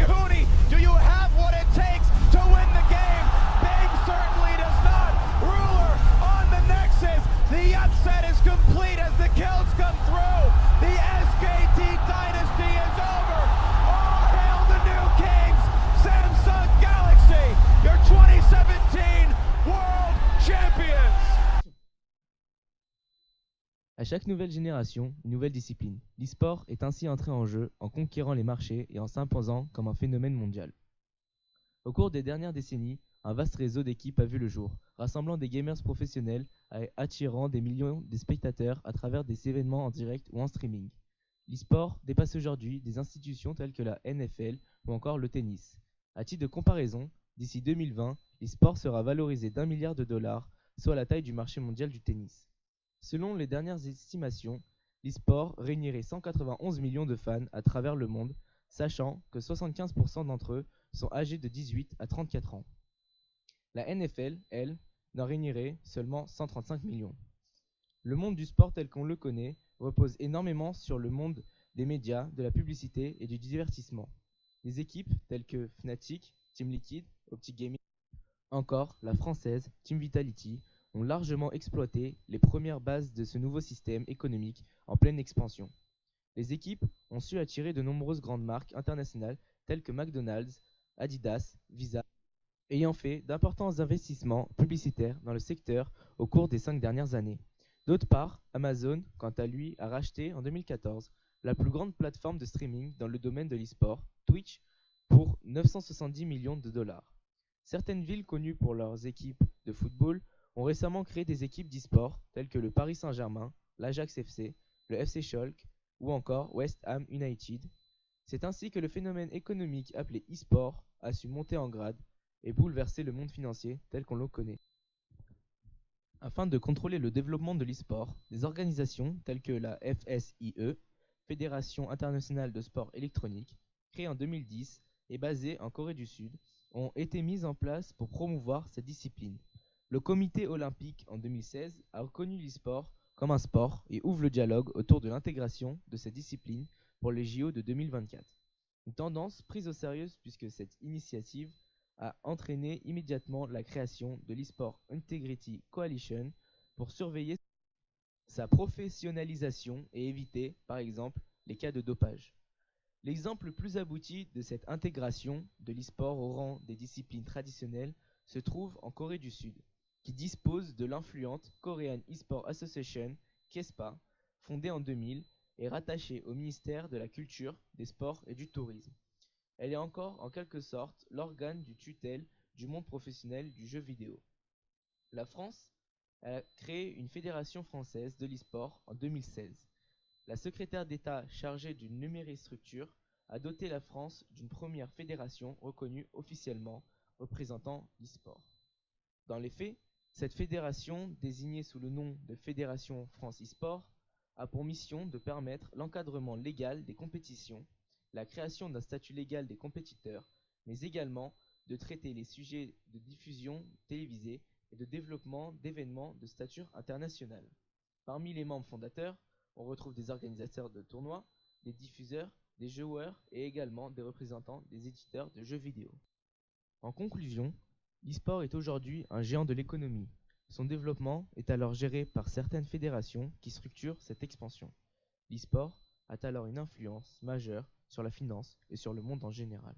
Hooney, Hooney, do you have what it takes to win the game? Bing certainly does not. Ruler on the Nexus. The upset is complete as the kills come through. The SKT dynasty is over. All hail the new kings. Samsung Galaxy, your 2017 World Champions. À chaque nouvelle génération, une nouvelle discipline. L'e-sport est ainsi entré en jeu en conquérant les marchés et en s'imposant comme un phénomène mondial. Au cours des dernières décennies, un vaste réseau d'équipes a vu le jour, rassemblant des gamers professionnels et attirant des millions de spectateurs à travers des événements en direct ou en streaming. L'e-sport dépasse aujourd'hui des institutions telles que la NFL ou encore le tennis. À titre de comparaison, d'ici 2020, l'e-sport sera valorisé d'1 milliard de dollars, soit la taille du marché mondial du tennis. Selon les dernières estimations, l'e-sport réunirait 191 millions de fans à travers le monde, sachant que 75% d'entre eux sont âgés de 18 à 34 ans. La NFL, elle, n'en réunirait seulement 135 millions. Le monde du sport tel qu'on le connaît repose énormément sur le monde des médias, de la publicité et du divertissement. Les équipes telles que Fnatic, Team Liquid, Optic Gaming, encore la française Team Vitality, ont largement exploité les premières bases de ce nouveau système économique en pleine expansion. Les équipes ont su attirer de nombreuses grandes marques internationales telles que McDonald's, Adidas, Visa, ayant fait d'importants investissements publicitaires dans le secteur au cours des 5 dernières années. D'autre part, Amazon, quant à lui, a racheté en 2014 la plus grande plateforme de streaming dans le domaine de l'e-sport, Twitch, pour 970 millions de dollars. Certaines villes connues pour leurs équipes de football ont récemment créé des équipes d'e-sport telles que le Paris Saint-Germain, l'Ajax FC, le FC Schalke ou encore West Ham United. C'est ainsi que le phénomène économique appelé e-sport a su monter en grade et bouleverser le monde financier tel qu'on le connaît. Afin de contrôler le développement de l'e-sport, des organisations telles que la FSIE, Fédération internationale de sport électronique, créée en 2010 et basée en Corée du Sud, ont été mises en place pour promouvoir cette discipline. Le comité olympique en 2016 a reconnu l'e-sport comme un sport et ouvre le dialogue autour de l'intégration de cette discipline pour les JO de 2024. Une tendance prise au sérieux puisque cette initiative a entraîné immédiatement la création de l'e-sport Integrity Coalition pour surveiller sa professionnalisation et éviter, par exemple, les cas de dopage. L'exemple le plus abouti de cette intégration de l'e-sport au rang des disciplines traditionnelles se trouve en Corée du Sud, qui dispose de l'influente Korean eSport Association, KESPA, fondée en 2000 et rattachée au ministère de la Culture, des Sports et du Tourisme. Elle est encore en quelque sorte l'organe du tutelle du monde professionnel du jeu vidéo. La France a créé une fédération française de l'e-sport en 2016. La secrétaire d'État chargée d'une numérostructure a doté la France d'une première fédération reconnue officiellement représentant l'e-sport. Dans les faits, cette fédération, désignée sous le nom de Fédération France e-sport, a pour mission de permettre l'encadrement légal des compétitions, la création d'un statut légal des compétiteurs, mais également de traiter les sujets de diffusion télévisée et de développement d'événements de stature internationale. Parmi les membres fondateurs, on retrouve des organisateurs de tournois, des diffuseurs, des joueurs et également des représentants des éditeurs de jeux vidéo. En conclusion, l'e-sport est aujourd'hui un géant de l'économie. Son développement est alors géré par certaines fédérations qui structurent cette expansion. L'e-sport a alors une influence majeure sur la finance et sur le monde en général.